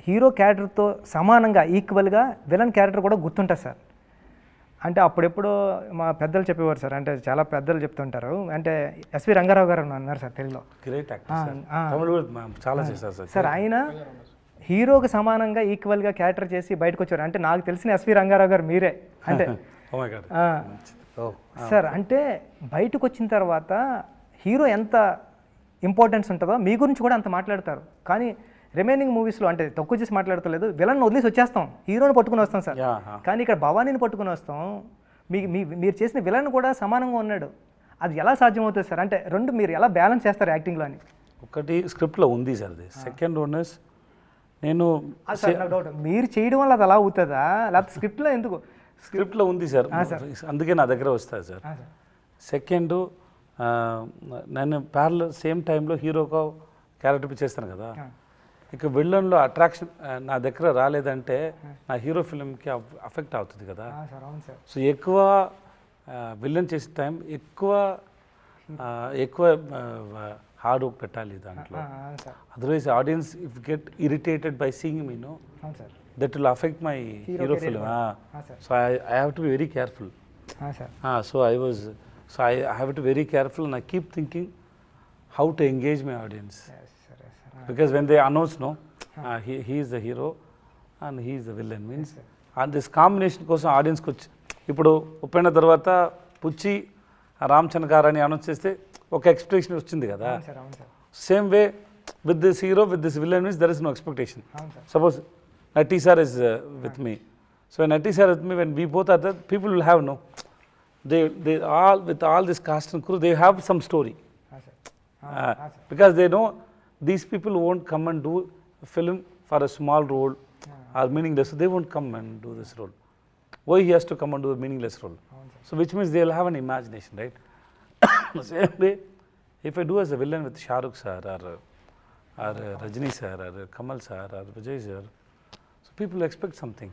హీరో క్యారెక్టర్తో సమానంగా ఈక్వల్గా విలన్ క్యారెక్టర్ కూడా గుర్తుంటుంది సార్. అంటే అప్పుడెప్పుడో మా పెద్దలు చెప్పేవారు సార్, అంటే చాలా పెద్దలు చెప్తుంటారు. అంటే ఎస్వి రంగారావు గారు ఉన్నారు సార్ తెలుగులో. గ్రేట్ యాక్టర్, చాలా చేశారు సార్. ఆయన హీరోకి సమానంగా ఈక్వల్గా క్యారెక్టర్ చేసి బయటకు వచ్చారు. అంటే నాకు తెలిసిన ఎస్వి రంగారావు గారు మీరే. అంటే సార్ అంటే బయటకు వచ్చిన తర్వాత హీరో ఎంత ఇంపార్టెన్స్ ఉంటుందో మీ గురించి కూడా అంత మాట్లాడతారు. కానీ రిమైనింగ్ మూవీస్లో అంటే తక్కువ చేసి మాట్లాడతలేదు, విలన్ వదిలేసి వచ్చేస్తాం, హీరోని పట్టుకుని వస్తాం సార్. కానీ ఇక్కడ భవానీని పట్టుకుని వస్తాం, మీరు చేసిన విలన్ కూడా సమానంగా ఉన్నాడు. అది ఎలా సాధ్యమవుతుంది సార్? అంటే రెండు మీరు ఎలా బ్యాలెన్స్ చేస్తారు యాక్టింగ్లో అని? ఒకటి స్క్రిప్ట్లో ఉంది సార్ అది. సెకండ్ వన్ ఇస్ నేను డౌట్, మీరు చేయడం వల్ల అది అలా అవుతుందా, లేకపోతే స్క్రిప్ట్లో ఎందుకు? స్క్రిప్ట్లో ఉంది సార్, అందుకే నా దగ్గర వస్తుంది సార్. సెకండ్, నేను ప్యారలల్ సేమ్ టైంలో హీరోగా క్యారెక్టర్ చేస్తాను కదా. ఇక విలన్లో అట్రాక్షన్ నా దగ్గర రాలేదంటే నా హీరో ఫిల్మ్కి అఫెక్ట్ అవుతుంది కదా. సో ఎక్కువ విలన్ చేసే టైం ఎక్కువ హార్డ్ వర్క్ పెట్టాలి దాంట్లో. Otherwise audience if get irritated by seeing me no, that will affect my hero film. So I have to be very careful. So I have to be very careful, and I keep thinking how to engage my audience. Because when they announce no, he is the hero and he is the villain means, and this combination కోసం ఆడియన్స్కి వచ్చి ఇప్పుడు ఒప్పిన తర్వాత పుచ్చి రామచంద్ర గారు అని అనౌన్స్ చేస్తే ఒక ఎక్స్పెక్టేషన్ వచ్చింది కదా. Same way with this hero with this villain means there is no expectation. Suppose Nati sir is with me. So Nati sir with me, when we both are there, people will have no. They all with all this cast and crew, they have some story. Because they know these people won't come and do a film for a small role or meaningless. So they won't come and do this role. Why he has to come and do a meaningless role? So which means they will have an imagination, right? Same way, if I do as a villain with Shah Rukh sir or Rajini sir or Kamal sir or Vijay sir, people expect something.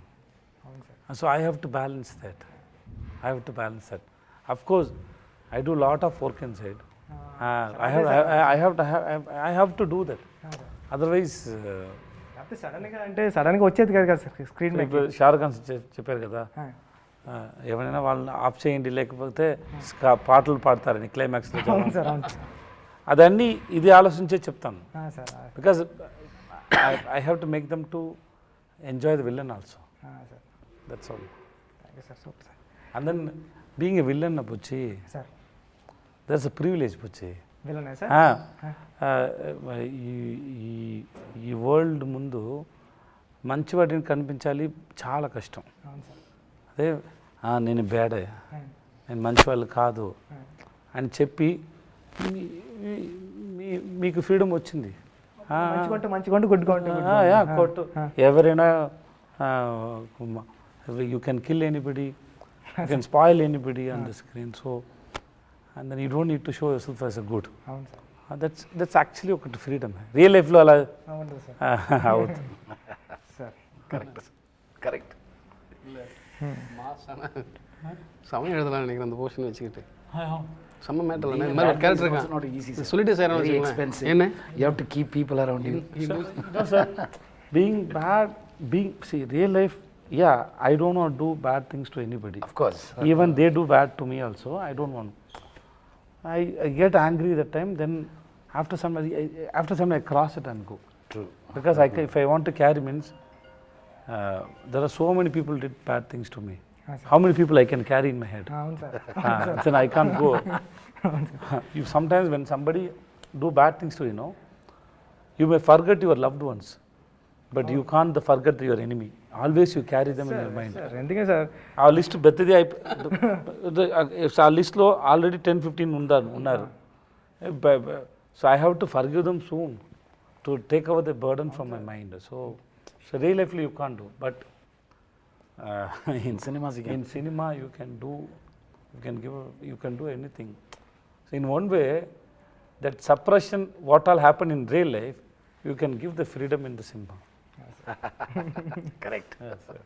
And so I have to balance that. Of course, I do a lot of work inside. I have to do that. Otherwise, అంతే సడన్గా అంటే సడన్గా వచ్చేది కాదు కదా సార్ స్క్రీన్ మీద. ఇప్పుడు షారుఖ్ ఖాన్ చెప్పారు కదా, ఎవరైనా వాళ్ళని ఆఫ్ చేయండి లేకపోతే పాటలు పాడతారని క్లైమాక్స్లో. అవును సార్, అవును అదన్నీ ఇది ఆలోచించే చెప్తాను, sir. Because I have to make them to enjoy the villain also. Sir that's all. Thank you sir, super sir. And then being a villain Buchi, sir that's a privilege Buchi. విలనే సార్. ఈ వరల్డ్ ముందు మంచి వాటిని కనిపించాలి చాలా కష్టం. అవును సార్. అదే నేను బ్యాడే, నేను మంచి వాళ్ళు కాదు అని చెప్పి మీకు ఫ్రీడమ్ వచ్చింది. మంచిగా కొట్టు ఎవరైనా, you can kill anybody, you can spoil anybody on the screen. So and then you don't need to show yourself as a good. అవును సార్. దట్స్ యాక్చువల్లీ ఒకటి ఫ్రీడమ్. రియల్ లైఫ్లో అలా అవును సార్. అవుతుంది సార్ கரெக்ட். சமயம் எழுதலாம் நினைக்கிறேன் அந்த போர்ஷன் வச்சுக்கிட்டு. செம்ம மேட்டர் இந்த மாதிரி ஒரு கேரக்டர் It's not easy, இருக்கான் sir. சொல்லிட்டு சார் Very expensive. என்ன You have to keep people around you. No, sir. Being bad, see, real life, yeah, I don't want to do bad things to anybody. Of course. Even they do bad to me also, I don't want. I get angry that time, then after some I cross it and go. True. Because if I want to carry means, there are so many people did bad things to me. How many people I can carry in my head? అవును sir. Then I can't go. You sometimes when somebody do bad things to you, you may forget your loved ones, but you can't forget your enemy. Always you carry them in your mind. Sir ఎందుకే సార్ ఆ లిస్ట్ పెద్దది ఆ లిస్ట్లో ఆల్రెడీ 10-15 ఉన్నారు. So I have to forgive them soon to take our the burden from my mind. So real లైఫ్లో you can't do, but In cinemas you can. in cinema you can do anything. So in one way, that suppression what all happen in real life, you can give the freedom in the cinema. Correct. Yes, sir.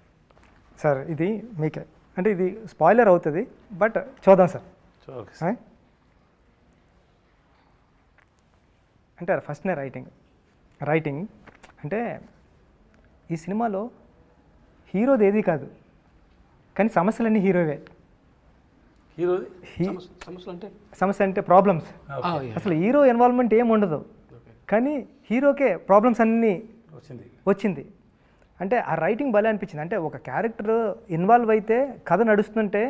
Sir ఇది మీకే అంటే ఇది స్పాయిలర్ అవుతుంది, బట్ చూద్దాం సార్. So okay, sir. అంటే ఫస్ట్నే రైటింగ్ అంటే ఈ సినిమాలో హీరోది ఏది కాదు, కానీ సమస్యలన్నీ హీరోవే. Hero సమస్యలు అంటే సమస్య అంటే ప్రాబ్లమ్స్. అసలు హీరో ఇన్వాల్వ్మెంట్ ఏమి ఉండదు, కానీ హీరోకే ప్రాబ్లమ్స్ అన్నీ వచ్చింది. అంటే ఆ రైటింగ్ భలే అనిపించింది. అంటే ఒక క్యారెక్టర్ ఇన్వాల్వ్ అయితే కథ నడుస్తుంటే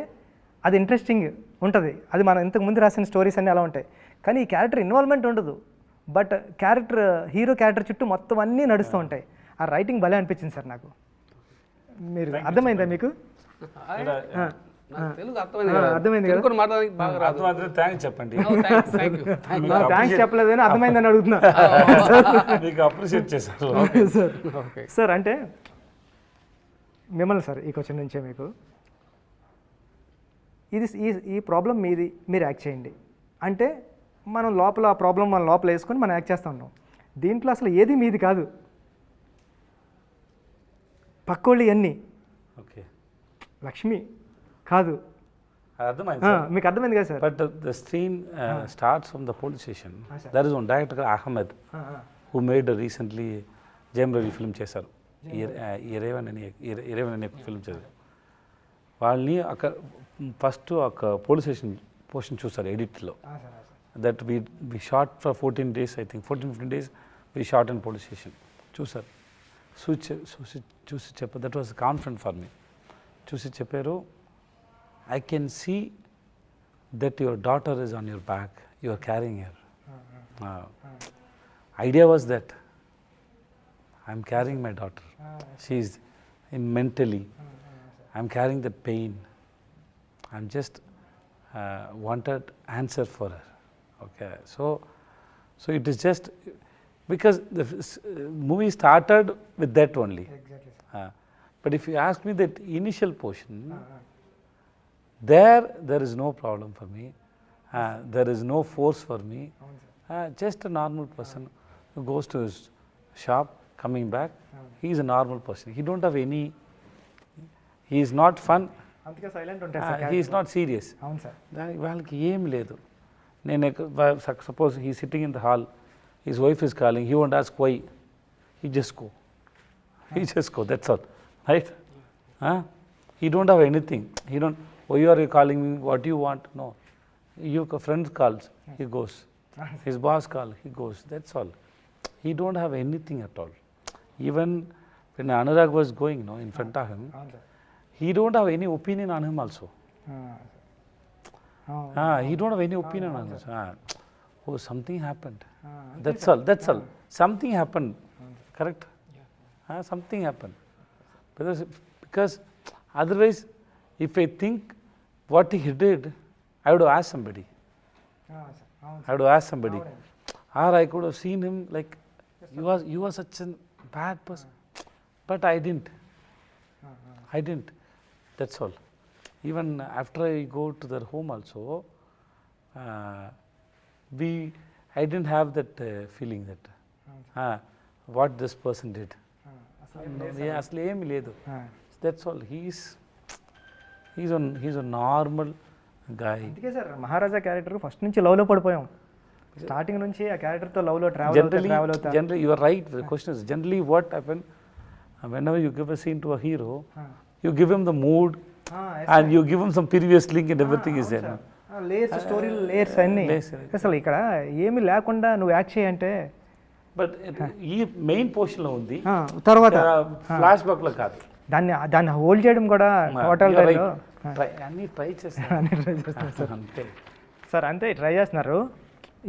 అది ఇంట్రెస్టింగ్ ఉంటుంది. అది మనం ఇంతకుముందు రాసిన స్టోరీస్ అన్నీ అలా ఉంటాయి, కానీ ఈ క్యారెక్టర్ ఇన్వాల్వ్మెంట్ ఉండదు, బట్ హీరో క్యారెక్టర్ చుట్టూ మొత్తం అన్నీ నడుస్తూ ఉంటాయి. ఆ రైటింగ్ భలే అనిపించింది సార్ నాకు. మీరు అర్థమైందా మీకు? తెలుగు అర్థమైంది కదా? తెలుగు మాట్లాడడానికి బాగా రాదు. థ్యాంక్స్ చెప్పండి. థ్యాంక్స్ చెప్పలేదని అర్థమైందని అడుగుతున్నా. మీకు అప్రిషియేట్ చేశారు సార్. సార్ అంటే మిమ్మల్ని సార్ ఈ క్వశ్చన్ నుంచే మీకు ఇది ఈ ప్రాబ్లం మీది, మీరు యాక్ట్ చేయండి అంటే మనం లోపల ఆ ప్రాబ్లం మన లోపల వేసుకొని మనం యాక్ట్ చేస్తూ ఉంటాం. దీంట్లో అసలు ఏది మీది కాదు, పక్కోళ్ళు అన్నీ. ఓకే, లక్ష్మి కాదు. అర్థమైంది మీకు అర్థమైంది కదా sir? But the scene starts from the police station. There is one director Ahmed who made recently Jayam Ravi film చేశారు, ఇరేవన్ అనే ఫిల్మ్ చేశారు. వాళ్ళని అక్కడ ఫస్ట్ ఒక పోలీస్ స్టేషన్ పోర్షన్ చూస్తారు ఎడిట్లో. That we shot for 14 days, I think 14-15 days we shot in police station. చూసారు, చూసి చెప్పారు, that was confident for me. చూసి చెప్పారు, I can see that your daughter is on your back, you are carrying her. Idea was that I am carrying my daughter. She is mentally, I am carrying the pain. I am just wanted answer for her. Okay, so it is just because the movie started with that only. Exactly. But if you ask me that initial portion, there is no problem for me. There is no force for me. Just a normal person who goes to his shop, coming back. He is a normal person. He don't have any. He is not fun. అందుకే సైలెంట్ ఉంటారు sir. He is not serious. అవును సార్. వాళ్ళకి ఏం లేదు. నేను suppose he is sitting in the hall, his wife is calling. He won't ask why. He just go. he just go, that's all, right? Huh? He don't have anything. He don't, why are you calling me, what do you want? No. Your friend calls, he goes. His boss calls, he goes, that's all. He don't have anything at all. Even when Anurag was going, no, in front of him, అవును sir he don't have any opinion on him also. He don't have any opinion on this. Oh, something happened. That's all. That's all. Something happened. Correct? Something happened. Because otherwise, if I think what he did, I would have asked somebody. I would have asked somebody. Or I could have seen him like, you was such a bad person. But I didn't. I didn't. That's all. Even after I go to their home also, I didn't have that feeling that what this person did. అసలు ఏమి లేదు. That's all. He's a normal guy. అందుకే సార్ మహారాజా క్యారెక్టర్ ఫస్ట్ నుంచి లవ్లో పడిపోయాం. స్టార్టింగ్ నుంచి ఆ క్యారెక్టర్తో లవ్లో ట్రావెల్ అవుతా. Generally, you are right. The question is generally what happened whenever you give a scene to a hero, you give him the mood and you give him some previous link and everything is there. Layers story layers అన్నీ అసలు ఇక్కడ ఏమి లేకుండా నువ్వు యాక్ట్ చేయంటే బట్ ఈ మెయిన్ పోర్షన్లో ఉంది, తర్వాత ఫ్లాష్ బ్యాక్లో కాదు. దాన్ని హోల్డ్ చేయడం కూడా టోటల్ అన్నీ ట్రై చేస్తాను సార్. అంతే సార్ అంతే ట్రై చేస్తున్నారు.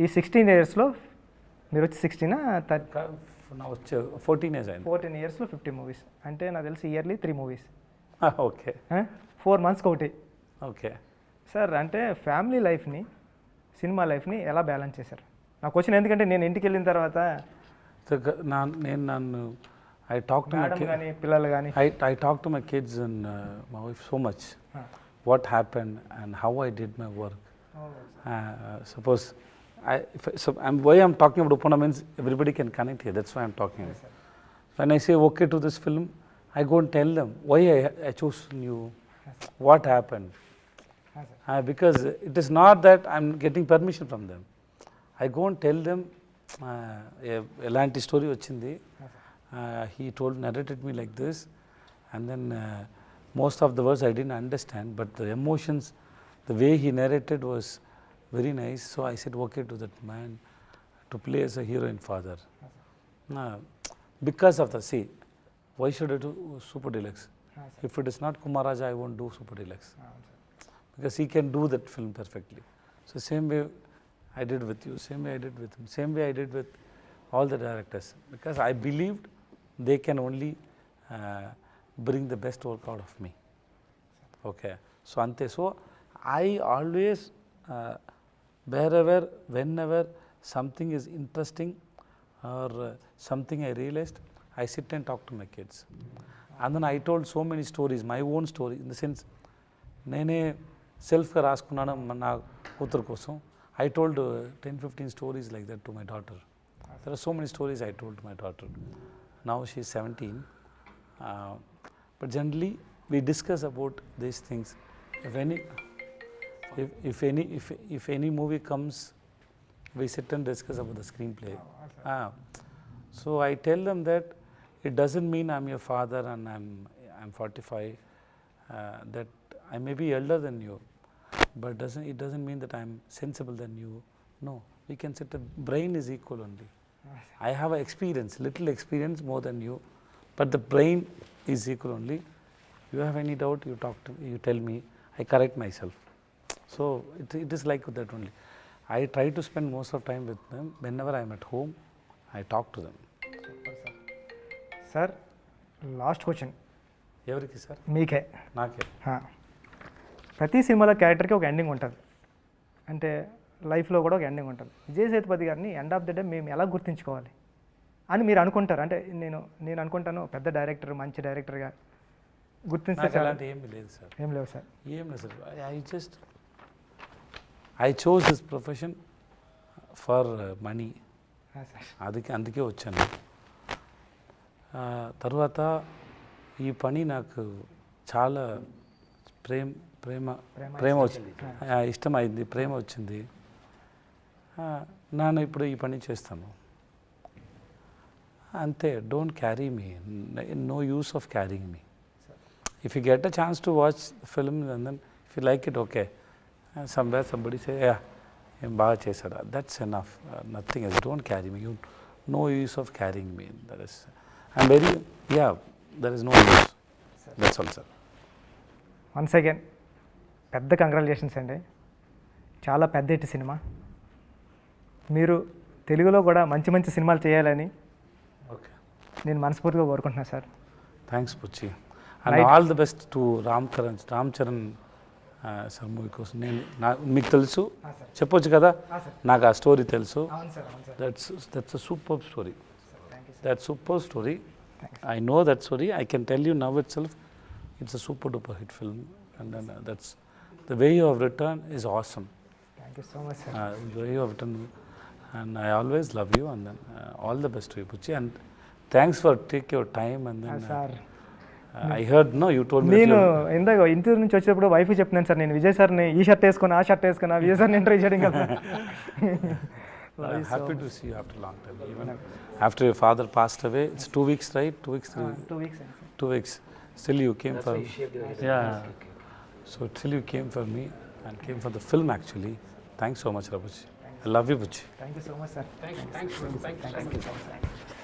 ఈ 16 yearsలో మీరు వచ్చి 16 వచ్చే 14 years అయింది. 14 yearsలో 50 movies అంటే నాకు తెలిసి ఇయర్లీ 3 movies. ఓకే 4 monthsకి ఒకటి. ఓకే సార్ అంటే ఫ్యామిలీ లైఫ్ని సినిమా లైఫ్ని ఎలా బ్యాలెన్స్ చేశారు? నాకు వచ్చిన ఎందుకంటే నేను ఇంటికి వెళ్ళిన తర్వాత నన్ను I talk to my kids, పిల్లలు కానీ I talk to my kids and my wife so much. What happened and how I did my work. Suppose why I'm talking about Upana means everybody can connect here. That's why I'm talking. When I say okay to this film, I go and tell them why I chose you, what happened. Because it is not that I'm getting permission from them. I go and tell them elanti story vachindi. He narrated me like this, and then most of the words I didn't understand, but the emotions, the way he narrated was very nice. So I said okay to that man to play as a hero and father. Because of the why should I do Super Deluxe? If it is not Kumar Raja, I won't do Super Deluxe. Because he can do that film perfectly. So same way I did with you, same way I did with him, same way I did with all the directors. Because I believed they can only bring the best work out of me. Okay. So ante. So I always, wherever, whenever something is interesting or something I realized, I sit and talk to my kids. And then I told so many stories, my own story, in the sense, nene self-గా రాసుకున్నాను నా కూతురు కోసం. I told 10-15 stories like that to my daughter. There are so many stories I told to my daughter. Now she is 17. But generally, we discuss about these things. If any movie comes, we sit and discuss about the screenplay. So I tell them that it doesn't mean I'm your father and I'm 45. That I may be elder than you, but it doesn't mean that I'm sensible than you. No, we can sit. Brain is equal only. I have a experience, little experience more than you, but the brain is equal only. You have any doubt, you talk to me, you tell me, I correct myself. So it is like that only. I try to spend most of time with them. Whenever I am at home, I talk to them. Sir last question ఎవరికి సార్? మీకే. నాకే. ప్రతి సినిమాలో క్యారెక్టర్కి ఒక ఎండింగ్ ఉంటుంది, అంటే లైఫ్లో కూడా ఒక ఎండింగ్ ఉంటుంది. విజయ్ సేతుపతి గారిని ఎండ్ ఆఫ్ ద డే మేము ఎలా గుర్తుంచుకోవాలి అని మీరు అనుకుంటారు? అంటే నేను అనుకుంటాను పెద్ద డైరెక్టర్, మంచి డైరెక్టర్గా గుర్తించే అలాంటి ఏమి లేదు సార్. ఏం లేవు సార్. ఏం లేదు sir. I chose this profession for money. అందుకే వచ్చాను. తర్వాత ఈ పని నాకు చాలా ప్రేమ వచ్చింది, ఇష్టమైంది, ప్రేమ వచ్చింది. నేను ఇప్పుడు ఈ పని చేస్తాను. ante, don't carry me. No use of carrying me. If you get a chance to watch the film and then if you like it, okay. Somewhere somebody say, yeah, baga chesada. That's enough. Nothing else. Don't carry me. No use of carrying me. That is, I'm very, yeah, there is no use. That's all, sir. Once again పెద్ద కంగ్రాచులేషన్స్ అండి. చాలా పెద్ద హిట్ సినిమా. మీరు తెలుగులో కూడా మంచి మంచి సినిమాలు చేయాలని నేను మనస్ఫూర్తిగా కోరుకుంటున్నాను sir. Thanks Buchi. And all the best to Ram Charan sir movie కోసం. నేను మీకు తెలుసు చెప్పొచ్చు కదా, నాకు ఆ స్టోరీ తెలుసు. That's a super story. That's super story. I know that story. I can tell you now itself, it's a super duper hit film. And then that's the way you have written is awesome. Thank you so much, sir. The way you have written, and I always love you. And then all the best to you, Puchi. And thanks for take your time. And then sir, I heard, no, you told me. నేను ఇందాక ఇంటర్వ్యూ నుంచి వచ్చేటప్పుడు వైఫ్ చెప్తున్నాను సార్, నేను విజయ్ సార్ని ఈ షర్ట్ వేసుకుని ఆ షర్ట్ వేసుకున్నా విజయ్ సార్ని ఇంటర్వ్యూ చేయడం కదా. I'm happy to see you after a long time. Even after your father passed away, it's 2 weeks, right? 2 weeks, 2 weeks. 2 weeks. Still you came for. Yeah. Okay. So still you came for me and came for the film actually. Thanks so much, Rabuchi. I love you, Puchi. Thank you so much, sir. Thanks.